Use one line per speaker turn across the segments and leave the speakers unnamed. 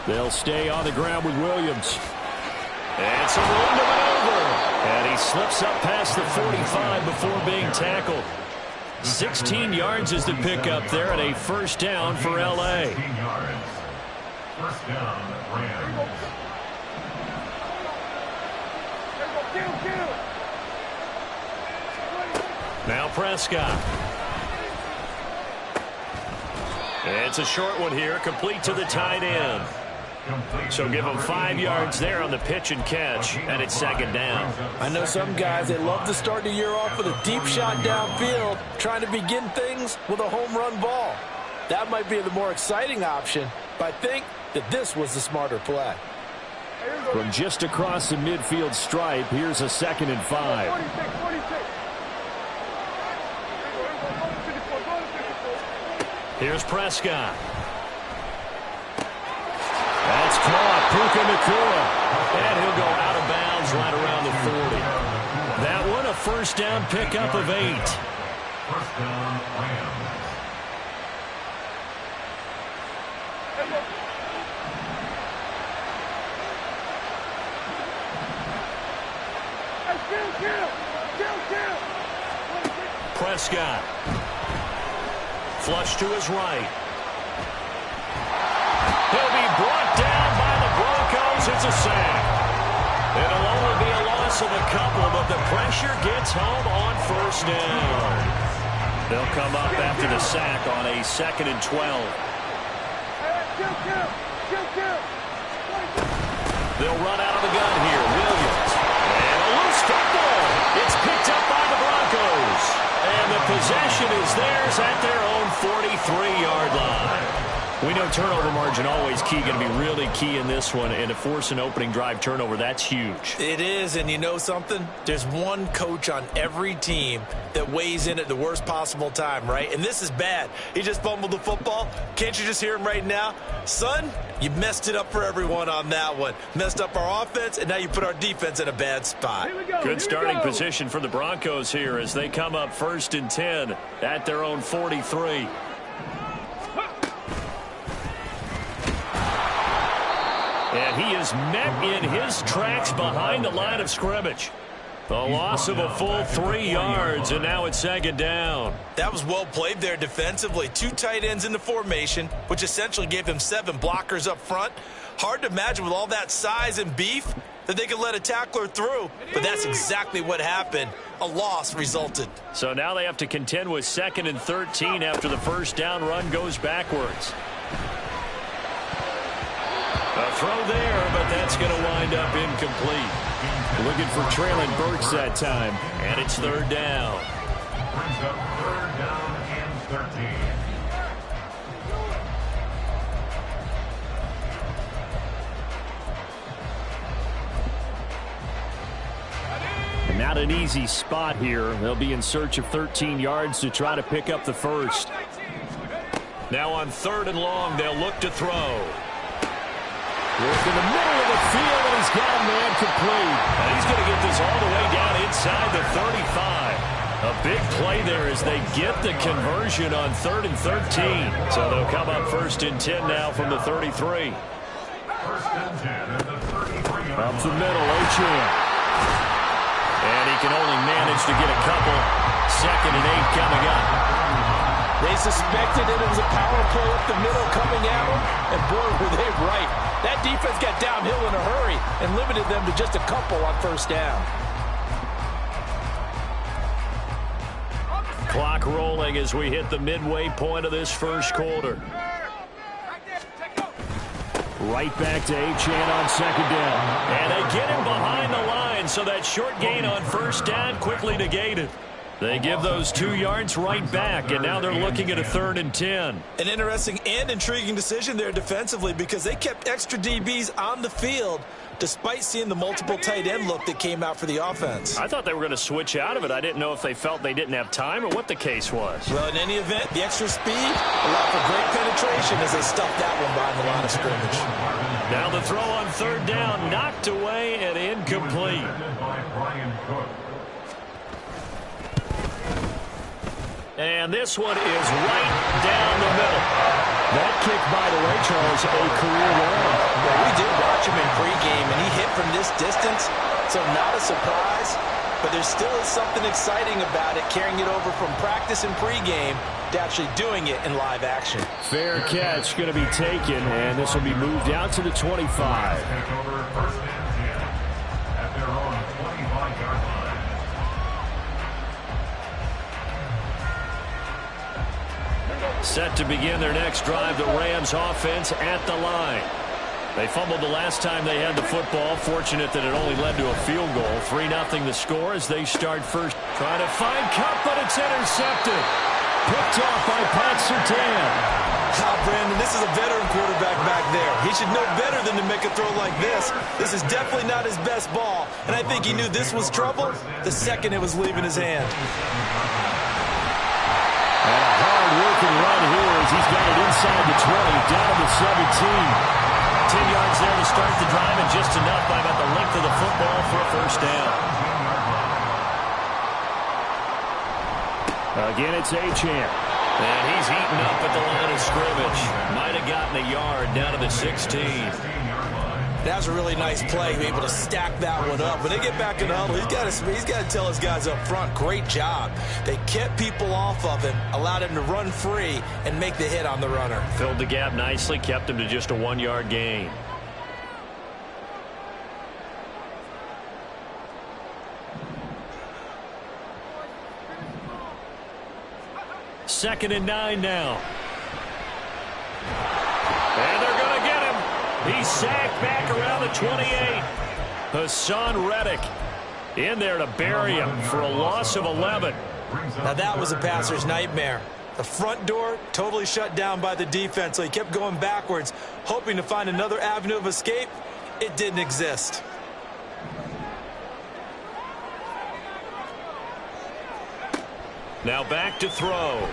They'll stay on the ground with Williams. And some room to maneuver. And he slips up past the 45 before being tackled. 16 yards is the pickup there, and a first down for L.A.
First down, Rams.
Now Prescott. It's a short one here, complete to the tight end. So give him 5 yards there on the pitch and catch, and it's second down.
I know some guys, they love to start the year off with a deep shot downfield, trying to begin things with a home run ball. That might be the more exciting option, but I think that this was the smarter play.
From just across the midfield stripe, here's a 2nd and 5. Here's Prescott. That's caught. Puka Nacua. And he'll go out of bounds right around the 40. That one a first down pickup of 8.
First down, Rams.
Prescott. Flush to his right. He'll be brought down by the Broncos. It's a sack. It'll only be a loss of a couple, but the pressure gets home on first down. They'll come up after the sack on a 2nd and 12. They'll run out of the gun here. Williams. And a loose football. It's picked up by the Broncos. And the possession is theirs at their own 43-yard line. We know turnover margin always key, going to be really key in this one, and to force an opening drive turnover, that's huge.
It is, and you know something? There's one coach on every team that weighs in at the worst possible time, right? And this is bad. He just fumbled the football. Can't you just hear him right now? Son, you messed it up for everyone on that one. Messed up our offense, and now you put our defense in a bad spot.
Good starting position for the Broncos here as they come up 1st and 10 at their own 43. And he is met in his tracks behind the line of scrimmage. The loss of a full 3 yards, and now it's 2nd down.
That was well played there defensively. 2 tight ends in the formation, which essentially gave him 7 blockers up front. Hard to imagine with all that size and beef that they could let a tackler through, but that's exactly what happened. A loss resulted.
So now they have to contend with 2nd and 13 after the first down run goes backwards. A throw there, but that's going to wind up incomplete. Looking for Traylon Burks that time, and it's 3rd down.
Brings up 3rd down and 13.
Not an easy spot here. They'll be in search of 13 yards to try to pick up the first. Now on 3rd and long, they'll look to throw. Work in the middle of the field, and he's got a man complete. And he's going to get this all the way down inside the 35. A big play there as they get the conversion on 3rd and 13. So they'll come up 1st and 10 now from the 33.
1st and 10 at the 33.
Up the middle, Ochan. And he can only manage to get a couple. 2nd and 8 coming up.
They suspected that it was a power play up the middle coming at them, and boy, were they right. That defense got downhill in a hurry and limited them to just a couple on 1st down.
Clock rolling as we hit the midway point of this first quarter. Right back to Achane on 2nd down. And they get him behind the line, so that short gain on 1st down quickly negated. They give those 2 yards right back, and now they're looking at a 3rd and 10.
An interesting and intriguing decision there defensively because they kept extra DBs on the field despite seeing the multiple tight end look that came out for the offense.
I thought they were going to switch out of it. I didn't know if they felt they didn't have time or what the case was.
Well, in any event, the extra speed allowed for great penetration as they stuffed that one behind the line of scrimmage.
Now the throw on 3rd down, knocked away and incomplete. And this one is right down the middle. That kick, by the way, Charles, a career run.
Well, we did watch him in pregame, and he hit from this distance, so not a surprise. But there still is something exciting about it, carrying it over from practice and pregame to actually doing it in live action.
Fair catch going to be taken, and this will be moved out to the 25.
Take over first and 10 at their own 25-yard line.
Set to begin their next drive, the Rams offense at the line. They fumbled the last time they had the football. Fortunate that it only led to a field goal. 3-0 the score as they start first. Trying to find Cup, but it's intercepted. Picked off by Pat Surtain.
Brandon, this is a veteran quarterback back there. He should know better than to make a throw like this. This is definitely not his best ball, and I think he knew this was trouble the second it was leaving his hand.
And a hard-working run here as he's got it inside the 20, down to the 17. 10 yards there to start the drive, and just enough by about the length of the football for a first down. Again, it's Achane. And he's eaten up at the line of scrimmage. Might have gotten a yard down to the 16.
That was a really nice play, able to stack that one up. When they get back in the huddle, he's got to tell his guys up front, great job. They kept people off of him, allowed him to run free, and make the hit on the runner.
Filled the gap nicely, kept him to just a 1-yard gain. Second and 9 now. And they're going to get him. He's sacked back around the 28. Hassan Reddick in there to bury him for a loss of 11.
Now that was a passer's nightmare. The front door totally shut down by the defense, so he kept going backwards, hoping to find another avenue of escape. It didn't exist.
Now back to throw.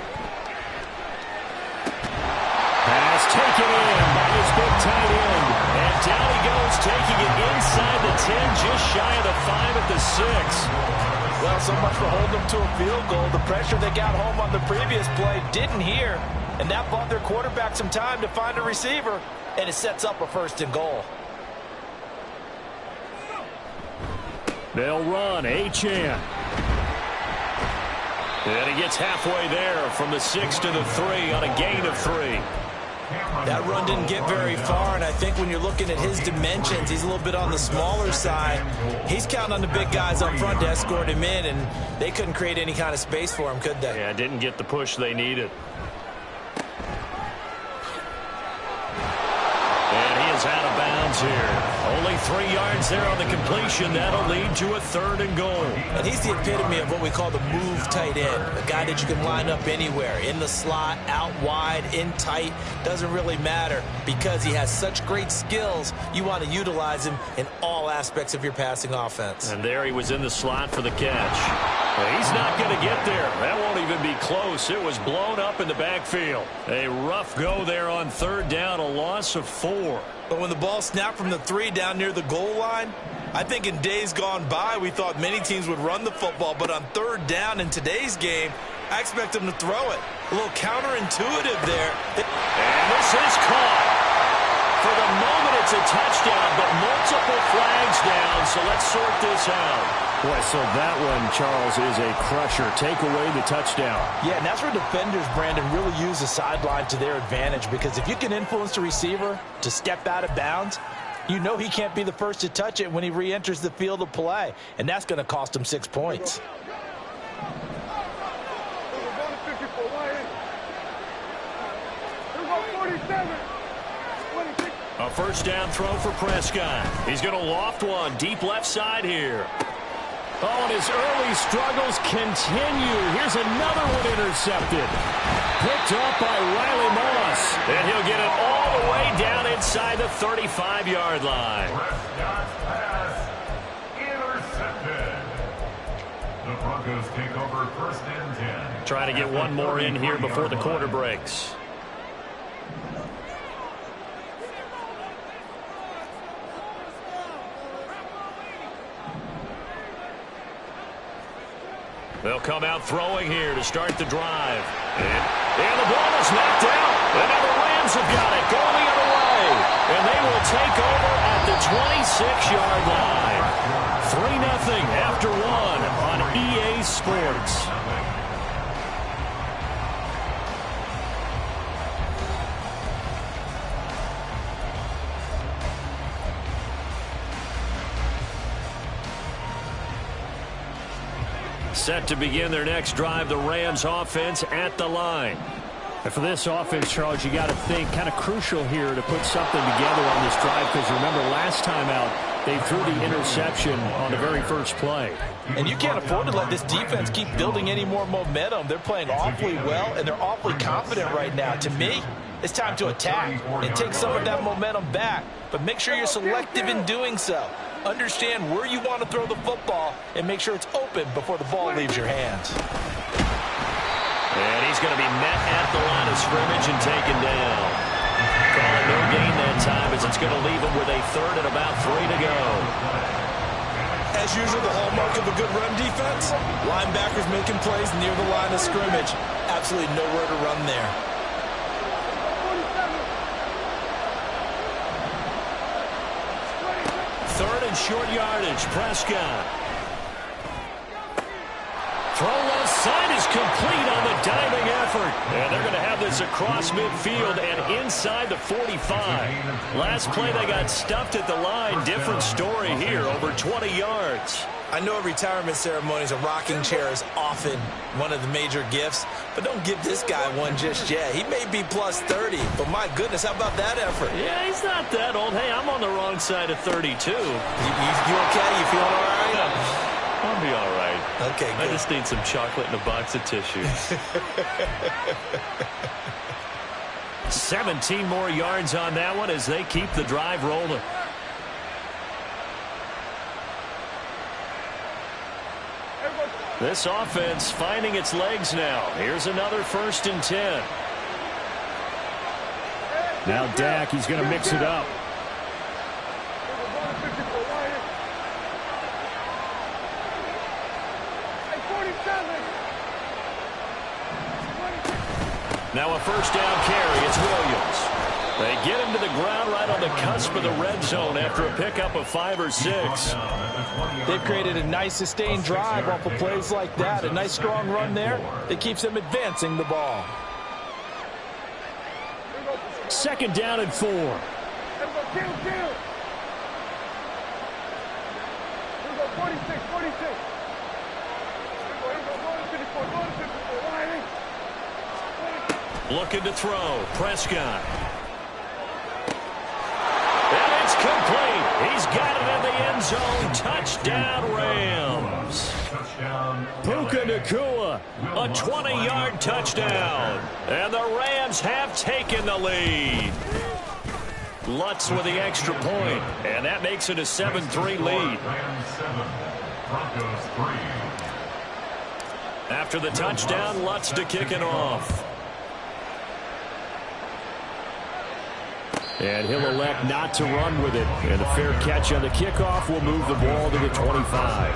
Pass taken in by his big tight end. And down he goes, taking it inside the 10, just shy of the 5 at the 6.
Well, so much for holding them to a field goal. The pressure they got home on the previous play didn't hear, and that bought their quarterback some time to find a receiver, and it sets up a first and goal.
They'll run, Achane. And he gets halfway there from the 6 to the 3 on a gain of 3.
That run didn't get very far, and I think when you're looking at his dimensions, he's a little bit on the smaller side. He's counting on the big guys up front to escort him in, and they couldn't create any kind of space for him, could they?
Yeah, didn't get the push they needed. And he is out of bounds here. Only 3 yards there on the completion. That'll lead to a 3rd and goal.
And he's the epitome of what we call the move tight end. A guy that you can line up anywhere. In the slot, out wide, in tight. Doesn't really matter because he has such great skills. You want to utilize him in all aspects of your passing offense.
And there he was in the slot for the catch. Well, he's not going to get there. That won't even be close. It was blown up in the backfield. A rough go there on 3rd down, a loss of 4.
But when the ball snapped from the 3 down near the goal line, I think in days gone by, we thought many teams would run the football. But on 3rd down in today's game, I expect them to throw it. A little counterintuitive there.
And this is caught. For the moment, it's a touchdown, but multiple flags down, so let's sort this out. Boy, so that one, Charles, is a crusher. Take away the touchdown.
Yeah, and that's where defenders, Brandon, really use the sideline to their advantage, because if you can influence the receiver to step out of bounds, you know he can't be the first to touch it when he re-enters the field of play, and that's going to cost him 6 points.
A first down throw for Prescott. He's going to loft one deep left side here. Oh, and his early struggles continue. Here's another one intercepted. Picked up by Riley Moss. And he'll get it all the way down inside the 35-yard line.
Prescott's pass intercepted. The Broncos take over first and 10.
Trying to get one more in here before the quarter breaks. They'll come out throwing here to start the drive. And the ball is knocked out. And now the Rams have got it going the other way. And they will take 6-yard line. 3-0 after 1 on EA Sports. Set to begin their next drive, the Rams offense at the line.
And for this offense, Charles, you got to think kind of crucial here to put something together on this drive, because remember last time out they threw the interception on the very first play.
And you can't afford to let this defense keep building any more momentum. They're playing awfully well, and they're awfully confident right now. To me, it's time to attack and take some of that momentum back. But make sure you're selective in doing so. Understand where you want to throw the football and make sure it's open before the ball leaves your hands.
And he's going to be met at the line of scrimmage and taken down. Calling no gain that time, as it's going to leave him with a third and about 3 to go.
As usual, the hallmark of a good run defense, linebackers making plays near the line of scrimmage. Absolutely nowhere to run there.
Third and short yardage, Prescott. Throw left side is complete on the diving effort. And they're going to have this across midfield and inside the 45. Last play they got stuffed at the line. Different story here, over 20 yards.
I know at retirement ceremonies a rocking chair is often one of the major gifts, but don't give this guy one just yet. He may be plus 30, but my goodness, how about that effort?
Yeah, he's not that old. Hey, I'm on the wrong side of 32.
You okay? You feeling all right?
I'll be all right.
Okay, good.
I just need some chocolate and a box of tissues. 17 more yards on that one as they keep the drive rolling. This offense finding its legs now. Here's another 1st and 10.
Now Dak, he's going to mix it up.
Now a 1st down carry. It's Williams. They get him to the ground right on the cusp of the red zone after a pickup of 5 or 6.
They've created a nice sustained drive off of plays like that. A nice strong run there that keeps them advancing the ball.
2nd down and 4.
Looking to throw. Prescott. And it's complete. He's got it in the end zone. Touchdown, Rams. Puka Nacua, a 20-yard touchdown. And the Rams have taken the lead. Lutz with the extra point, and that makes it a 7-3 lead. After the touchdown, Lutz to kick it off.
And he'll elect not to run with it. And a fair catch on the kickoff will move the ball to the 25.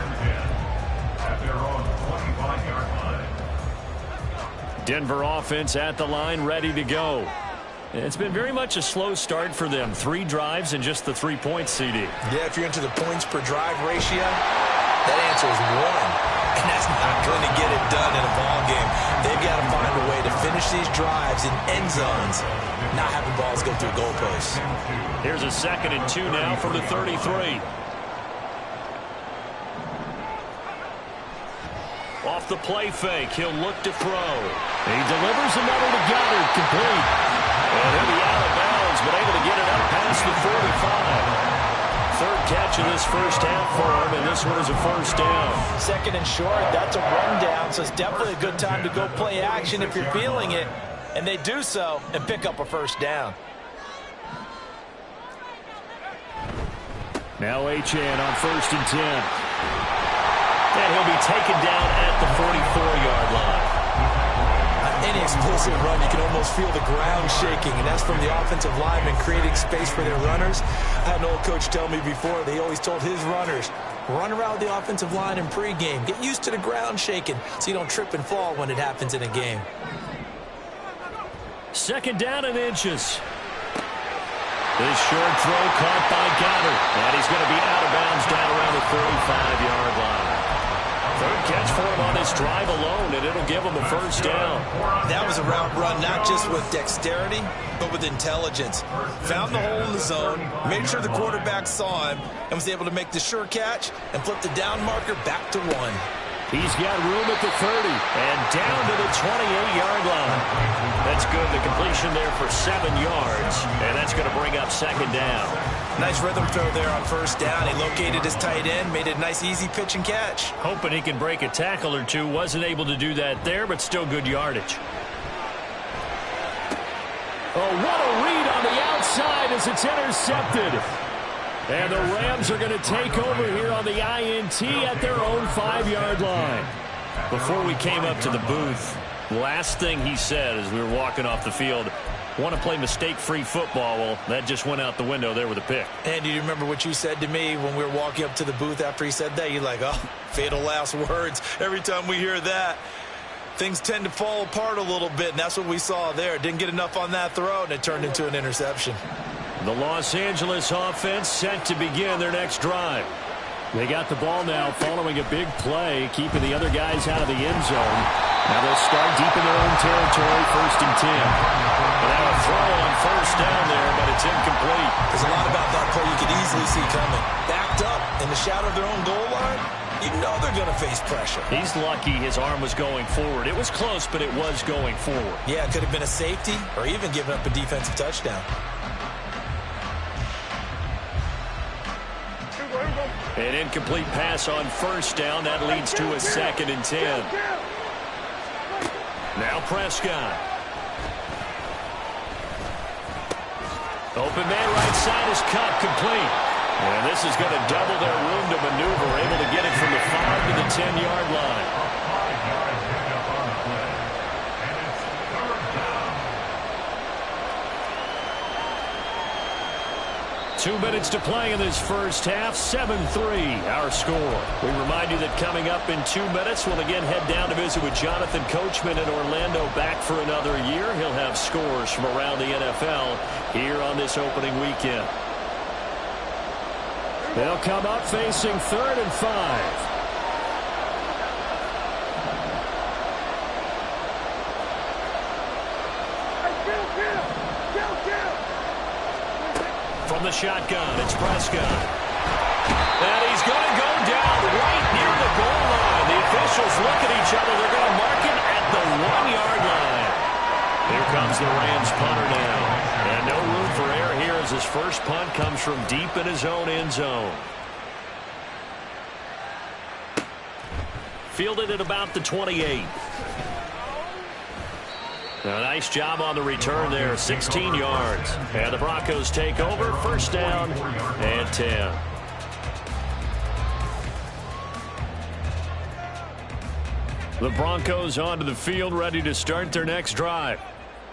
Denver offense at the line, ready to go. It's been very much a slow start for them. 3 drives and just the 3 points, CD.
Yeah, if you're into the points per drive ratio, that answer is 1. And that's not going to get it done in a ball game. They've got to find a way to finish these drives in end zones, not having balls go through goalposts.
Here's a 2nd and 2 now from the 33. Off the play fake, he'll look to throw.
He delivers another to Goddard, complete.
And he'll be out of bounds, but able to get it up past the 45. 3rd catch of this first half for him, and this one is a 1st down.
2nd and short, that's a rundown, so it's definitely a good time to go play action if you're feeling it. And they do so and pick up a 1st down.
Now Achane on 1st and 10.
And he'll be taken down at the 44-yard line.
Any explosive run, you can almost feel the ground shaking, and that's from the offensive linemen creating space for their runners. I had an old coach tell me before, they always told his runners, run around the offensive line in pregame. Get used to the ground shaking so you don't trip and fall when it happens in a game.
2nd down and inches. This short throw caught by Goddard. And he's going to be out of bounds down around the 45-yard line. Third catch for him on this drive alone, and it'll give him a first down.
That was a route run not just with dexterity, but with intelligence. Found the hole in the zone, made sure the quarterback saw him, and was able to make the sure catch and flip the down marker back to 1.
He's got room at the 30 and down to the 28-yard line. That's good. The completion there for 7 yards, and that's going to bring up second down.
Nice rhythm throw there on first down. He located his tight end, made it a nice easy pitch and catch.
Hoping he can break a tackle or two. Wasn't able to do that there, but still good yardage.
Oh, what a read on the outside as it's intercepted. And the Rams are going to take over here on the INT at their own 5-yard line.
Before we came up to the booth, last thing he said as we were walking off the field, want to play mistake-free football. Well, that just went out the window there with a pick.
And do you remember what you said to me when we were walking up to the booth after he said that? You're like, oh, fatal last words. Every time we hear that, things tend to fall apart a little bit, and that's what we saw there. Didn't get enough on that throw, and it turned into an interception.
The Los Angeles offense set to begin their next drive. They got the ball now following a big play, keeping the other guys out of the end zone. Now they'll start deep in their own territory, 1st and 10. But now a throw on first down there, but it's incomplete.
There's a lot about that play you could easily see coming. Backed up in the shadow of their own goal line, you know they're going to face pressure.
He's lucky his arm was going forward. It was close, but it was going forward.
Yeah, it could have been a safety or even given up a defensive touchdown.
An incomplete pass on first down. That leads to a 2nd and 10. Now Prescott. Open man right side is cut complete. And this is going to double their room to maneuver. Able to get it from the 5 to the 10-yard line. 2 minutes to play in this first half. 7-3 our score. We remind you that coming up in 2 minutes, we'll again head down to visit with Jonathan Coachman in Orlando, back for another year. He'll have scores from around the NFL here on this opening weekend. They'll come up facing 3rd and 5. From the shotgun, it's Prescott. And he's going to go down right near the goal line. The officials look at each other. They're going to mark him at the 1-yard line. Here comes the Rams punter now. And no room for error here as his first punt comes from deep in his own end zone. Fielded at about the 28. A nice job on the return there, 16 yards. And the Broncos take over, 1st down and 10. The Broncos onto the field, ready to start their next drive.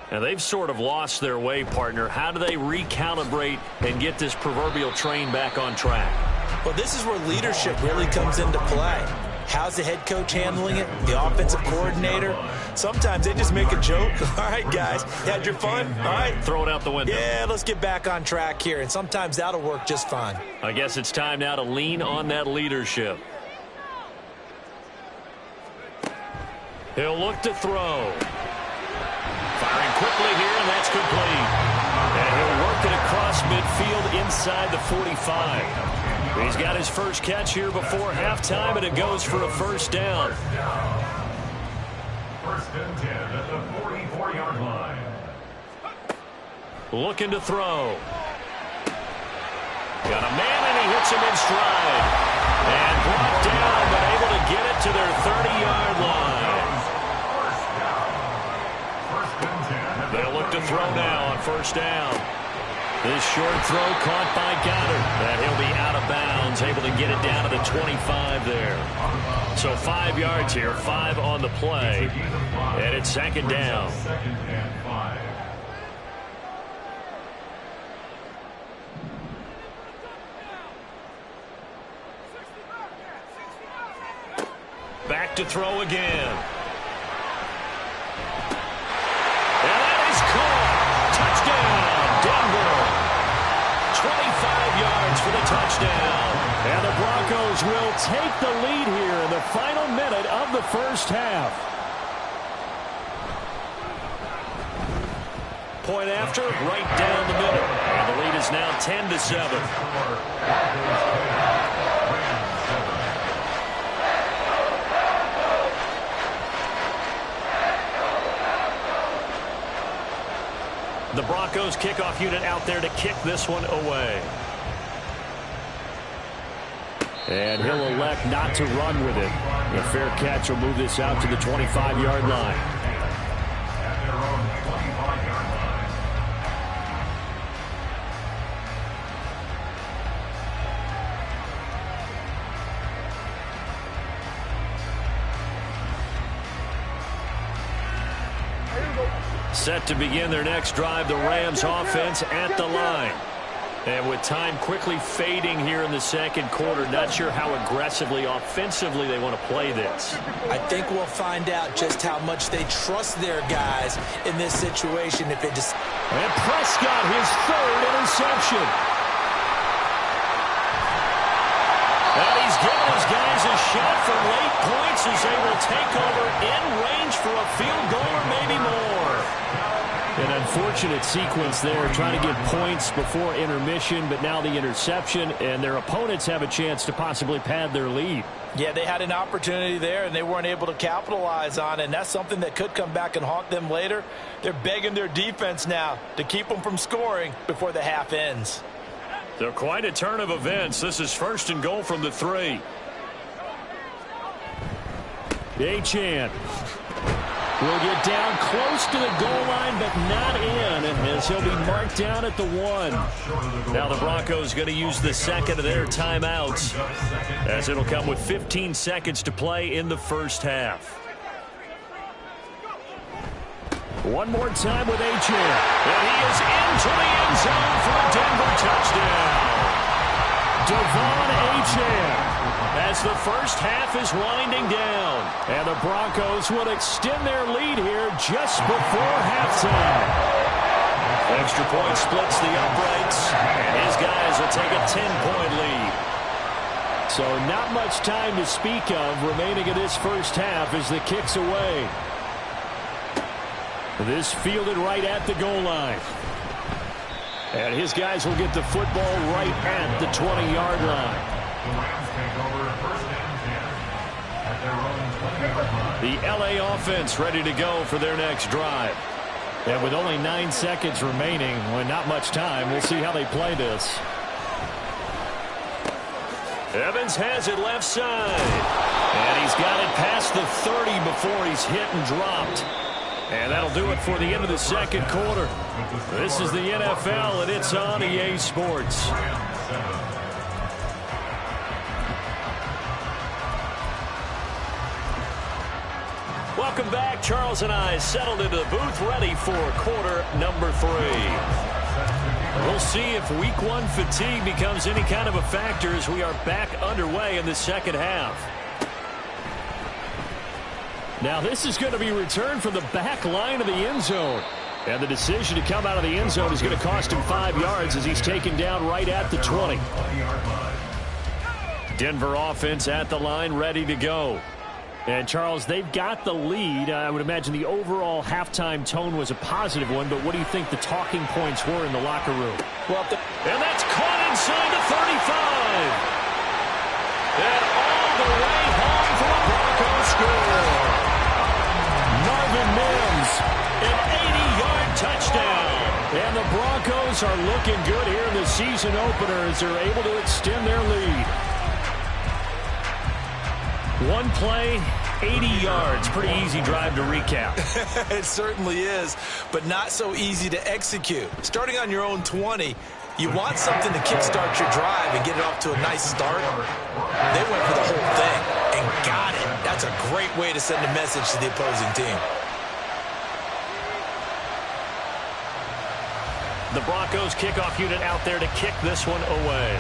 And they've sort of lost their way, partner. How do they recalibrate and get this proverbial train back on track?
Well, this is where leadership really comes into play. How's the head coach handling it? The offensive coordinator? Sometimes they just make a joke. All right, guys, you had your fun? All right.
Throw it out the window.
Yeah, let's get back on track here. And sometimes that'll work just fine.
I guess it's time now to lean on that leadership. He'll look to throw. Firing quickly here, and that's complete. And he'll work it across midfield inside the 45. He's got his first catch here before halftime, and it goes for a 1st down.
1st and 10 at the 44-yard line.
Looking to throw. Got a man, and he hits him in stride. And brought down, but able to get it to their 30-yard line. They'll look to throw now on 1st down. This short throw caught by Goddard. And he'll be out of bounds, able to get it down to the 25 there. So 5 yards here, 5 on the play. And it's 2nd down.
2nd and 5.
Back to throw again. And that is caught. Touchdown, Denver. the touchdown.
And the Broncos will take the lead here in the final minute of the first half.
Point after, right down the middle. And the lead is now 10-7. The Broncos kickoff unit out there to kick this one away.
And he'll elect not to run with it. The fair catch will move this out to the 25-yard line.
At their own 25-yard line.
Set to begin their next drive, the Rams offense at the line. And with time quickly fading here in the second quarter, not sure how aggressively, offensively they want to play this.
I think we'll find out just how much they trust their guys in this situation. If it just...
And Prescott, his third interception.
And he's given his guys a shot for late points as they will take over in range for a field goal or maybe more.
An unfortunate sequence there, trying to get points before intermission, but now the interception, and their opponents have a chance to possibly pad their lead.
Yeah, they had an opportunity there, and they weren't able to capitalize on it, and that's something that could come back and haunt them later. They're begging their defense now to keep them from scoring before the half ends.
So quite a turn of events. This is first and goal from the 3.
Achane will get down close to the goal line, but not in, as he'll be marked down at the 1.
Now the Broncos going to use the second of their timeouts, as it'll come with 15 seconds to play in the first half.
One more time with Achane.
And he is into the end zone for a Denver touchdown.
Devon Achane,
as the first half is winding down.
and the Broncos will extend their lead here just before halftime.
Extra point splits the uprights, and his guys will take a 10-point lead.
So not much time to speak of remaining in this first half as the kick's away. This fielded right at the goal line. And his guys will get the football right at the 20-yard line.
The Rams take over first and 10 at their own 20-yard line.
The LA offense ready to go for their next drive.
And with only 9 seconds remaining, well, not much time, we'll see how they play this.
Evans has it left side. And he's got it past the 30 before he's hit and dropped. And that'll do it for the end of the second quarter. This is the NFL, and it's on EA Sports. Welcome back. Charles and I settled into the booth, ready for quarter number 3. We'll see if week 1 fatigue becomes any kind of a factor as we are back underway in the second half.
Now this is going to be returned from the back line of the end zone. And the decision to come out of the end zone is going to cost him 5 yards as he's taken down right at the 20. Denver offense at the line, ready to go. And, Charles, they've got the lead. I would imagine the overall halftime tone was a positive one, but what do you think the talking points were in the locker room?
Well,
and that's caught inside the 35. And all the way home for a Broncos score.
Marvin Mims,
an 80-yard touchdown.
And the Broncos are looking good here in the season opener as they're able to extend their lead. One play, 80 yards. Pretty easy drive to recap.
It certainly is, but not so easy to execute. Starting on your own 20, you want something to kickstart your drive and get it off to a nice start. They went for the whole thing and got it. That's a great way to send a message to the opposing team.
The Broncos kickoff unit out there to kick this one away.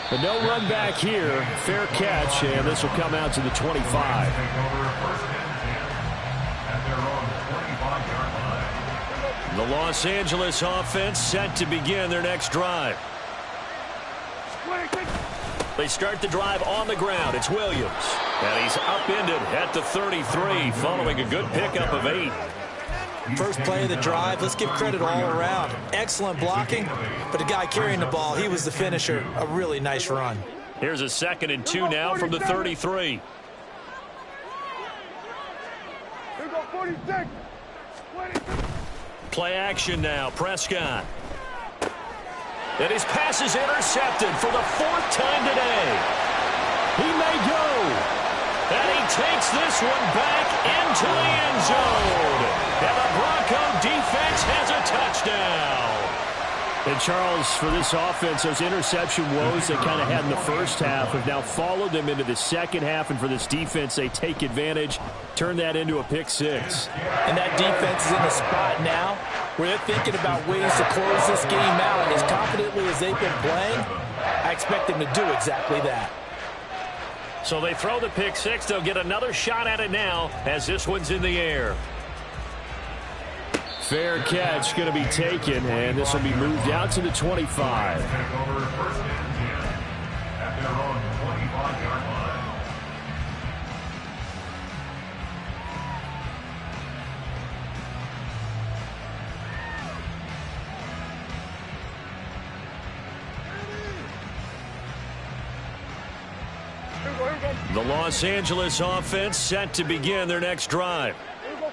But no run back here. Fair catch, and this will come out to the 25.
Take over first and 10 at their own 25-yard line.
The Los Angeles offense set to begin their next drive. They start the drive on the ground. It's Williams. And he's upended at the 33 following a good pickup of 8.
First play of the drive, let's give credit all around. Excellent blocking, but the guy carrying the ball, he was the finisher. A really nice run.
Here's a 2nd and 2 now from the 33. Play action now, Prescott. And his pass is intercepted for the 4th time today. He may go. And he takes this one back into the end zone. And the Bronco defense has a touchdown.
And, Charles, for this offense, those interception woes they kind of had in the first half have now followed them into the second half. And for this defense, they take advantage, turn that into a pick 6.
And that defense is in a spot now where they're thinking about ways to close this game out. And as confidently as they've been playing, I expect them to do exactly that.
So they throw the pick 6. They'll get another shot at it now as this one's in the air.
Fair catch going to be taken, and this will be moved out to the 25.
The Los Angeles offense set to begin their next drive.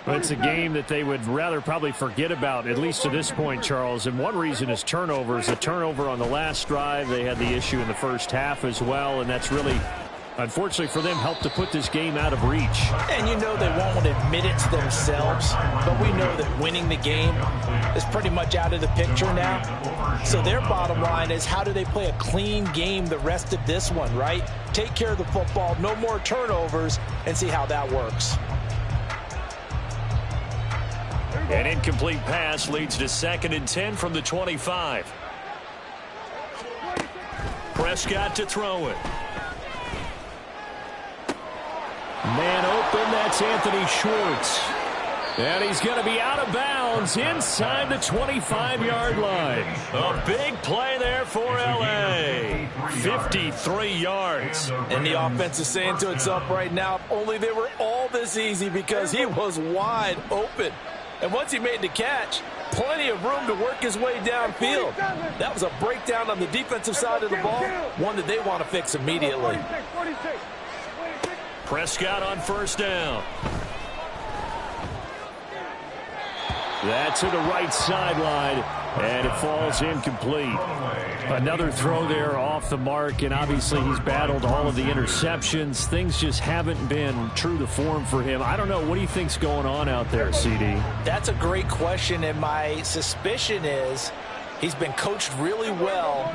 It's a game that they would rather probably forget about, at least to this point, Charles. And one reason is turnovers. A turnover on the last drive. They had the issue in the first half as well, and that's really, unfortunately for them, helped to put this game out of reach.
And you know they won't admit it to themselves, but we know that winning the game is pretty much out of the picture now. So their bottom line is, how do they play a clean game the rest of this one, right? Take care of the football, no more turnovers, and see how that works.
An incomplete pass leads to 2nd and 10 from the 25. Prescott to throw it.
Man open, that's Anthony Schwartz. And he's going to be out of bounds inside the 25-yard line.
A big play there for L.A. 53 yards.
And the offense is saying to itself right now, if only they were all this easy, because he was wide open. And once he made the catch, plenty of room to work his way downfield. That was a breakdown on the defensive side of the ball, one that they want to fix immediately.
Prescott on 1st down.
That's to the right sideline, and it falls incomplete. Another throw there off the mark, and obviously he's battled all of the interceptions. Things just haven't been true to form for him. I don't know. What do you think's going on out there, CD?
That's a great question, and my suspicion is he's been coached really well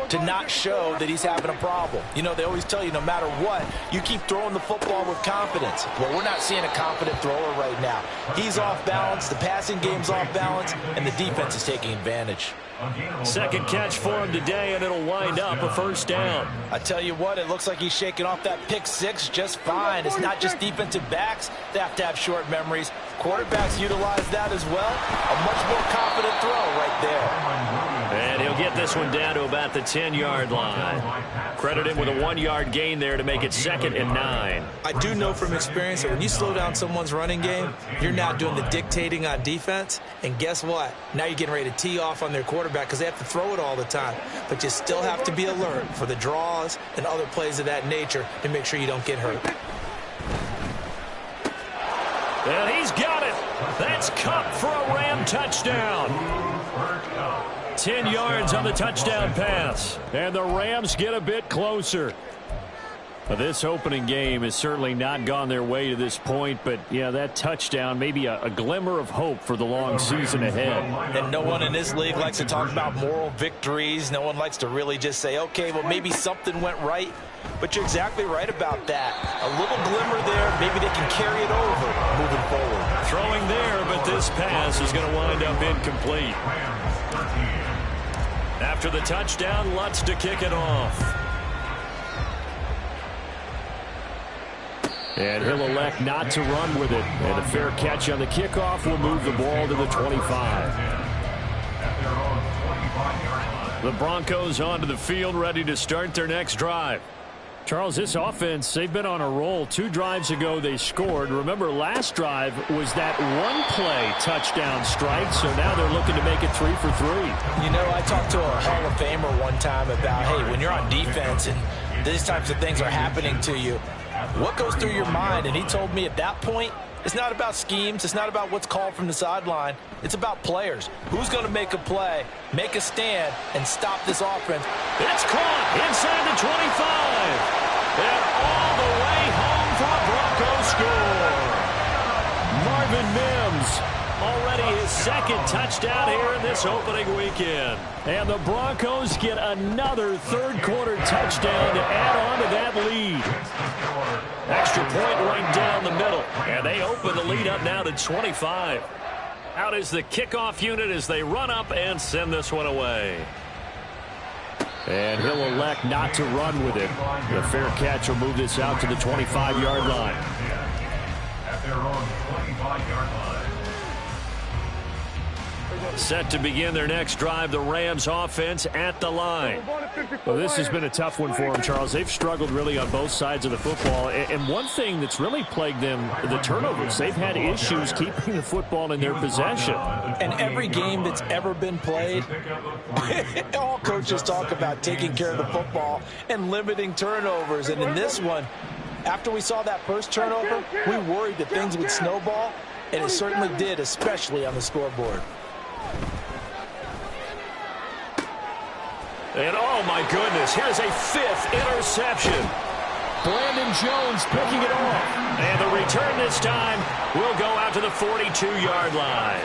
to not show that he's having a problem. You know, they always tell you no matter what, you keep throwing the football with confidence. Well, we're not seeing a confident thrower right now. He's off balance, the passing game's off balance, and the defense is taking advantage.
2nd catch for him today, and it'll wind up a 1st down.
I tell you what, it looks like he's shaking off that pick 6 just fine. It's not just defensive backs that have short memories. Quarterbacks utilize that as well. A much more confident throw right there.
And he'll get this one down to about the 10-yard line. Credit him with a 1-yard gain there to make it 2nd and 9.
I do know from experience that when you slow down someone's running game, you're not doing the dictating on defense. And guess what? Now you're getting ready to tee off on their quarterback because they have to throw it all the time. But you still have to be alert for the draws and other plays of that nature to make sure you don't get hurt.
And he's got it. That's Cup for a Ram touchdown. 10 yards on the touchdown pass.
And the Rams get a bit closer. But this opening game has certainly not gone their way to this point. But, yeah, that touchdown, maybe a glimmer of hope for the long season ahead.
And no one in this league likes to talk about moral victories. No one likes to really just say, okay, well, maybe something went right. But you're exactly right about that. A little glimmer there. Maybe they can carry it over moving forward.
Throwing there, but this pass is going to wind up incomplete. After the touchdown, Lutz to kick it off.
And he'll elect not to run with it. And a fair catch on the kickoff will move the ball to the 25.
25-yard line.
The Broncos onto the field, ready to start their next drive. Charles, this offense, they've been on a roll. 2 drives ago, they scored. Remember, last drive was that one-play touchdown strike, so now they're looking to make it 3 for 3.
You know, I talked to a Hall of Famer one time about, hey, when you're on defense and these types of things are happening to you, what goes through your mind? And he told me at that point, it's not about schemes. It's not about what's called from the sideline. It's about players. Who's going to make a play, make a stand, and stop this offense?
It's caught inside the 25. And all the way home for a Broncos score. Marvin Mims, already his second touchdown here in this opening weekend. And the Broncos get another third-quarter touchdown to add on to that lead. Extra point right down the middle. And they open the lead up now to 25. Out is the kickoff unit as they run up and send this one away. And he'll elect not to run with it. The fair catch will move this out to the 25-yard line.
At their own 25-yard line.
Set to begin their next drive, the Rams offense at the line. Well, this has been a tough one for them, Charles. They've struggled really on both sides of the football. And one thing that's really plagued them, the turnovers. They've had issues keeping the football in their possession.
And every game that's ever been played, all coaches talk about taking care of the football and limiting turnovers. And in this one, after we saw that first turnover, we worried that things would snowball, and it certainly did, especially on the scoreboard.
And oh my goodness, here's a 5th interception. Brandon Jones picking it off. And the return this time will go out to the 42-yard line.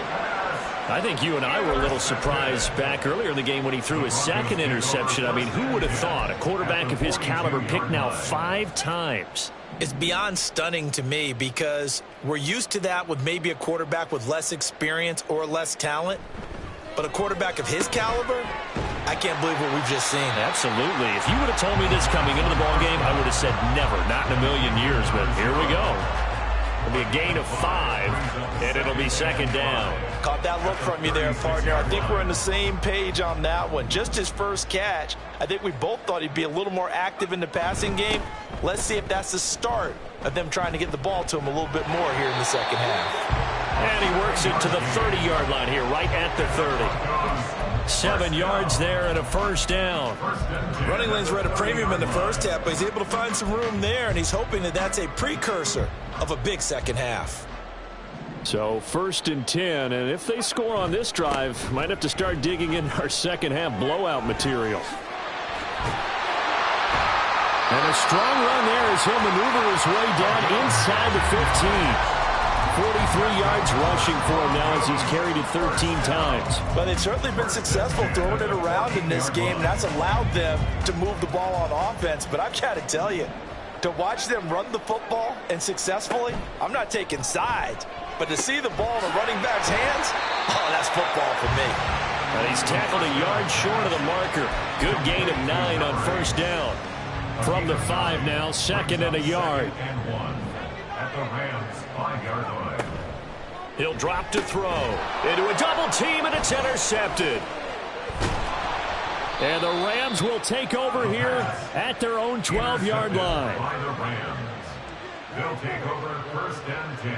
I think you and I were a little surprised back earlier in the game when he threw his second interception. I mean, who would have thought a quarterback of his caliber picked now 5 times?
It's beyond stunning to me because we're used to that with maybe a quarterback with less experience or less talent. But a quarterback of his caliber, I can't believe what we've just seen.
Absolutely. If you would have told me this coming into the ballgame, I would have said never, not in a million years. But here we go. It'll be a gain of 5, and it'll be second down.
Caught that look from you there, partner. I think we're on the same page on that one. Just his first catch, I think we both thought he'd be a little more active in the passing game. Let's see if that's the start of them trying to get the ball to him a little bit more here in the second half.
And he works it to the 30-yard line here, right at the 30. 7 yards there and a first down.
Running lanes were at a premium in the first half, but he's able to find some room there, and he's hoping that that's a precursor of a big second half.
So 1st and 10, and if they score on this drive, might have to start digging in our second half blowout material. And a strong run there as he'll maneuver his way down inside the 15. 43 yards rushing for him now as he's carried it 13 times.
But they've certainly been successful throwing it around in this game, and that's allowed them to move the ball on offense. But I've got to tell you, to watch them run the football and successfully, I'm not taking sides, but to see the ball in a running back's hands, oh, that's football for me.
And he's tackled a yard short of the marker. Good gain of 9 on first down. From the 5 now, 2nd and a yard.
At the Rams 5-yard line.
He'll drop to throw. Into a double team, and it's intercepted. And the Rams will take over here at their own 12-yard line.
By the Rams. They'll take over 1st and 10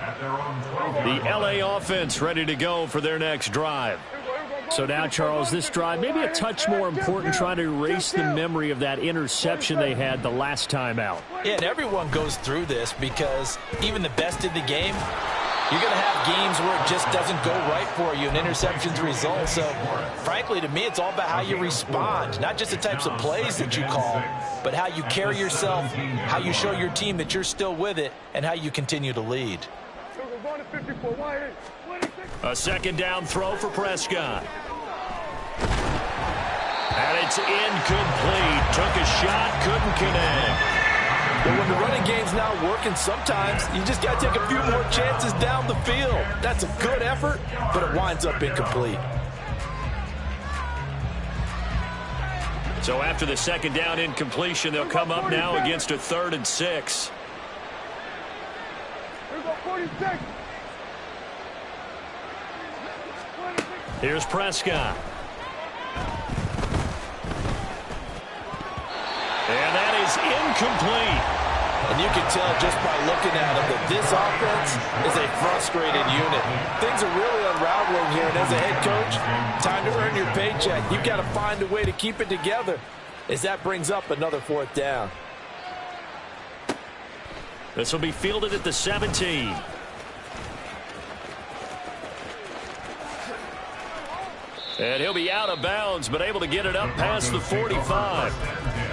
at their own 12-yard
The
line.
LA offense ready to go for their next drive. So now, Charles, this drive maybe a touch more important, trying to erase the memory of that interception they had the last time out.
Yeah, and everyone goes through this because even the best in the game, you're going to have games where it just doesn't go right for you and interceptions result. So, frankly, to me, it's all about how you respond, not just the types of plays that you call, but how you carry yourself, how you show your team that you're still with it, and how you continue to lead.
A second down throw for Prescott. And it's incomplete. Took a shot, couldn't connect.
But when the running game's not working, sometimes you just got to take a few more chances down the field. That's a good effort, but it winds up incomplete.
So after the second down incompletion, they'll come up now against a 3rd and 6. Here's Prescott. incomplete.
And you can tell just by looking at him that this offense is a frustrated unit. Things are really unraveling here, and as a head coach, time to earn your paycheck. You've got to find a way to keep it together as that brings up another 4th down.
This will be fielded at the 17. And he'll be out of bounds, but able to get it up past the 45.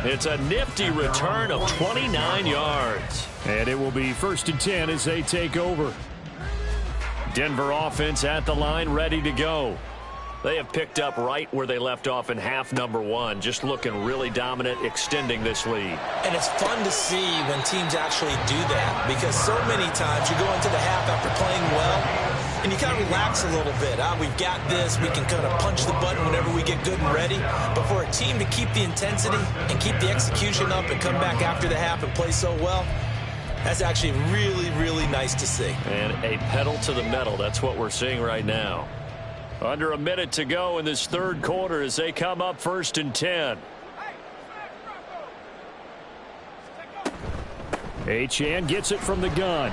It's a nifty return of 29 yards. And it will be 1st and 10 as they take over. Denver offense at the line, ready to go. They have picked up right where they left off in half number 1, just looking really dominant, extending this lead.
And it's fun to see when teams actually do that, because so many times you go into the half after playing well, and you kind of relax a little bit. We've got this. We can kind of punch the button whenever we get good and ready. But for a team to keep the intensity and keep the execution up and come back after the half and play so well, that's actually really, really nice to see.
And a pedal to the metal. That's what we're seeing right now. Under a minute to go in this 3rd quarter as they come up 1st and 10. Achane gets it from the gun.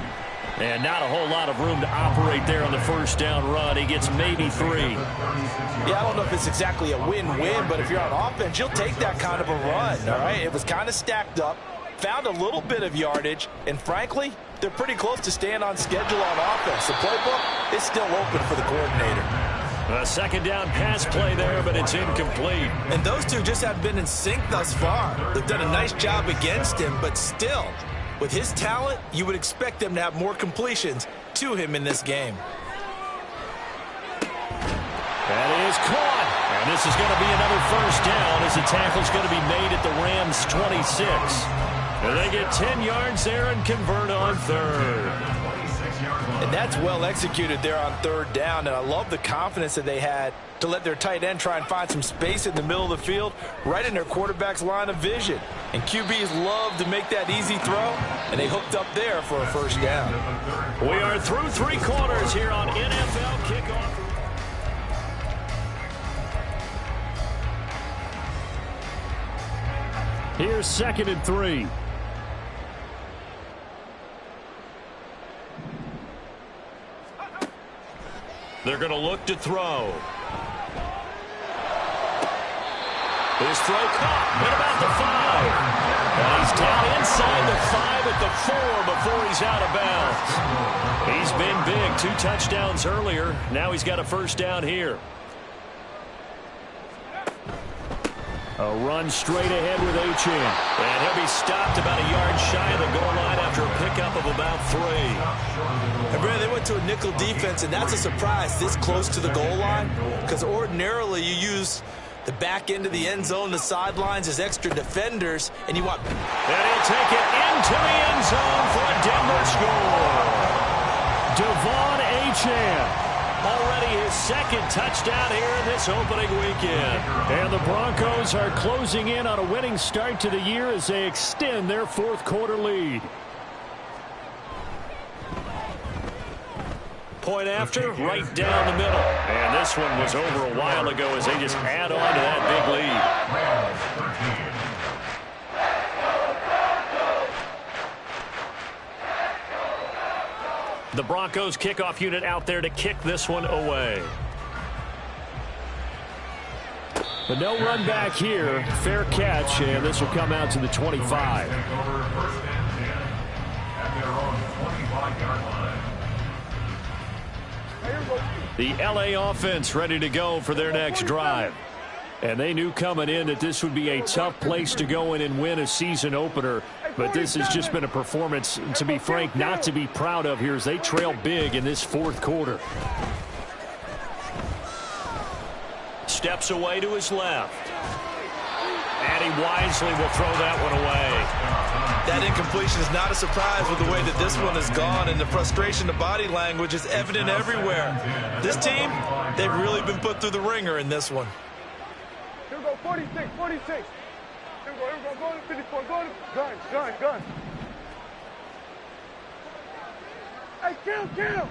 And not a whole lot of room to operate there on the 1st down run. He gets maybe 3.
Yeah, I don't know if it's exactly a win-win, but if you're on offense, you'll take that kind of a run, all right? It was kind of stacked up, found a little bit of yardage, and frankly, they're pretty close to staying on schedule on offense. The playbook is still open for the coordinator.
A 2nd down pass play there, but it's incomplete.
And those two just have been in sync thus far. They've done a nice job against him, but still, with his talent, you would expect them to have more completions to him in this game.
That is caught. And this is going to be another 1st down as the tackle's going to be made at the Rams' 26. And they get 10 yards there and convert on 3rd.
And that's well executed there on 3rd down, and I love the confidence that they had to let their tight end try and find some space in the middle of the field, right in their quarterback's line of vision. And QBs love to make that easy throw, and they hooked up there for a 1st down.
We are through 3 quarters here on NFL Kickoff. Here's 2nd and 3. They're going to look to throw. His throw caught at about the 5. And he's down inside the 5 at the 4 before he's out of bounds. He's been big. 2 touchdowns earlier. Now he's got a 1st down here. A run straight ahead with Achane. And he'll be stopped about a yard shy of the goal line after a pickup of about 3.
And Brad, they went to a nickel defense, and that's a surprise this close to the goal line, because ordinarily you use the back end of the end zone, the sidelines as extra defenders, and you want...
And he'll take it into the end zone for a Denver score. Devon Achane. Already his 2nd touchdown here in this opening weekend. And the Broncos are closing in on a winning start to the year as they extend their 4th quarter lead. Point after, right down the middle. And this one was over a while ago as they just add on to that big lead. The Broncos kickoff unit out there to kick this one away. But no run back here. Fair catch, and this will come out to the 25. The LA offense ready to go for their next drive. And they knew coming in that this would be a tough place to go in and win a season opener. But this has just been a performance, to be frank, not to be proud of here as they trail big in this 4th quarter. Steps away to his left. And he wisely will throw that one away.
That incompletion is not a surprise with the way that this one has gone, and the frustration, the body language is evident everywhere. This team, they've really been put through the ringer in this one.
Here we go, 46, 46. Here we go, go to 54, go to gun. Hey, kill. Here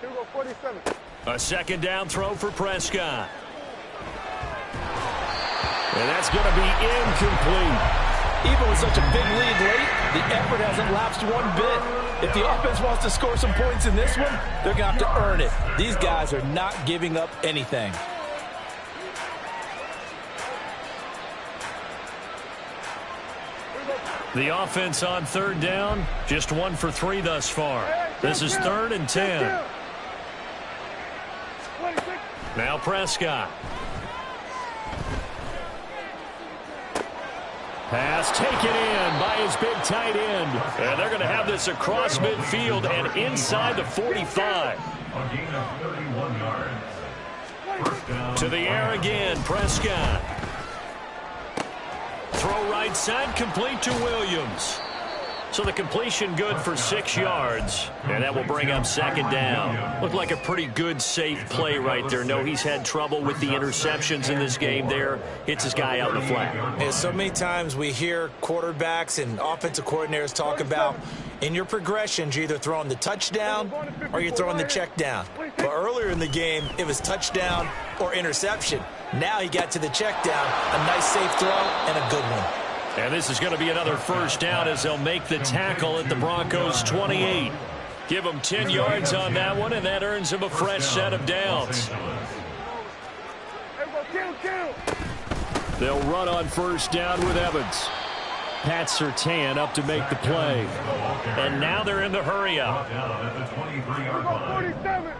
we go, 47.
A 2nd down throw for Prescott. And that's going to be incomplete.
Even with such a big lead late, the effort hasn't lapsed one bit. If the offense wants to score some points in this one, they're going to have to earn it. These guys are not giving up anything.
The offense on third down, just 1 for 3 thus far. This is 3rd and 10. Now Prescott. Pass taken in by his big tight end. And they're going to have this across midfield and inside the 45.
A gain of 31 yards. First down.
To the air again, Prescott. Throw right side, complete to Williams. So the completion good for 6 yards, and that will bring up 2nd down. Looked like a pretty good, safe play right there. No, he's had trouble with the interceptions in this game there. Hits his guy out in the flat.
Yeah, so many times we hear quarterbacks and offensive coordinators talk about in your progressions, you're either throwing the touchdown or you're throwing the check down. But earlier in the game, it was touchdown or interception. Now he got to the check down, a nice safe throw and a good one.
And this is going to be another first down as they'll make the tackle at the Broncos 28. Give them 10 yards on that one, and that earns them a fresh set of downs. They'll run on first down with Evans. Pat Surtain up to make the play. And now they're in the hurry up.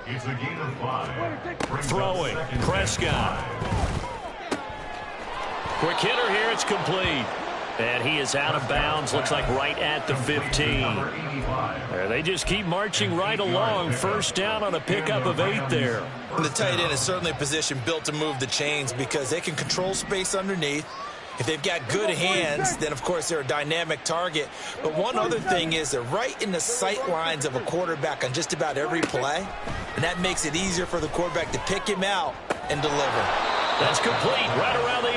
It's a gain of 5.
Throwing, Prescott. Quick hitter here, it's complete. And he is out of bounds, looks like right at the 15. They just keep marching right along. First down on a pickup of 8 there.
The tight end is certainly a position built to move the chains because they can control space underneath. If they've got good hands, then, of course, they're a dynamic target. But one other thing is they're right in the sight lines of a quarterback on just about every play, and that makes it easier for the quarterback to pick him out and deliver.
That's complete, right around the 8.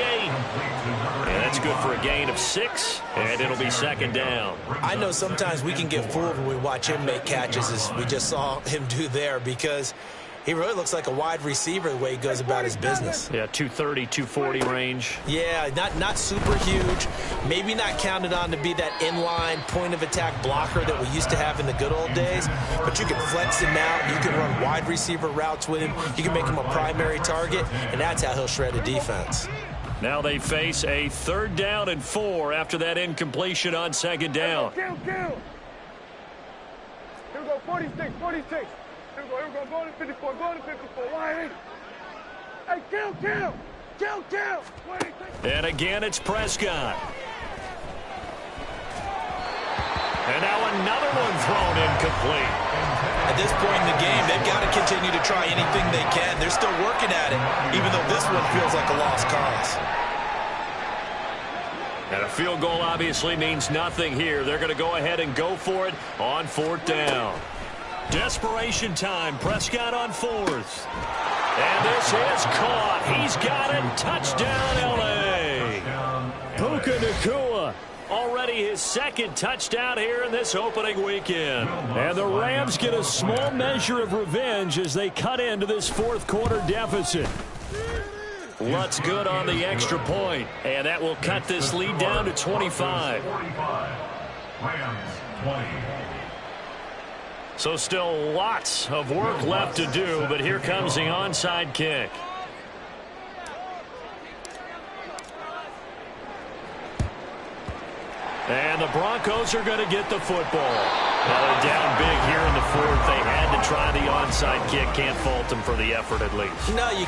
And that's good for a gain of 6, and it'll be 2nd down.
I know sometimes we can get fooled when we watch him make catches, as we just saw him do there, because he really looks like a wide receiver the way he goes about his business.
Yeah, 230, 240 range.
Yeah, not super huge. Maybe not counted on to be that inline point-of-attack blocker that we used to have in the good old days. But you can flex him out. You can run wide receiver routes with him. You can make him a primary target, and that's how he'll shred a defense.
Now they face a 3rd down and 4 after that incompletion on 2nd down.
Here we go, 46, 46. Here we go, go to 54, go to 54. Why? Hey, kill. 26.
And again, it's Prescott. And now another one thrown incomplete.
At this point in the game, they've got to continue to try anything they can. They're still working at it, even though this one feels like a lost cause.
And a field goal obviously means nothing here. They're going to go ahead and go for it on 4th down. Desperation time. Prescott on 4th. And this is caught. He's got it. Touchdown, L.A. Puka Nacua. Already his 2nd touchdown here in this opening weekend. And the Rams get a small measure of revenge as they cut into this 4th quarter deficit. Lutz good on the extra point, and that will cut this lead down to 25.
Rams 20.
So still lots of work left to do, but here comes the onside kick. And the Broncos are going to get the football. Now they're down big here in the 4th. They had to try the onside kick. Can't fault them for the effort at least.
No, you can't.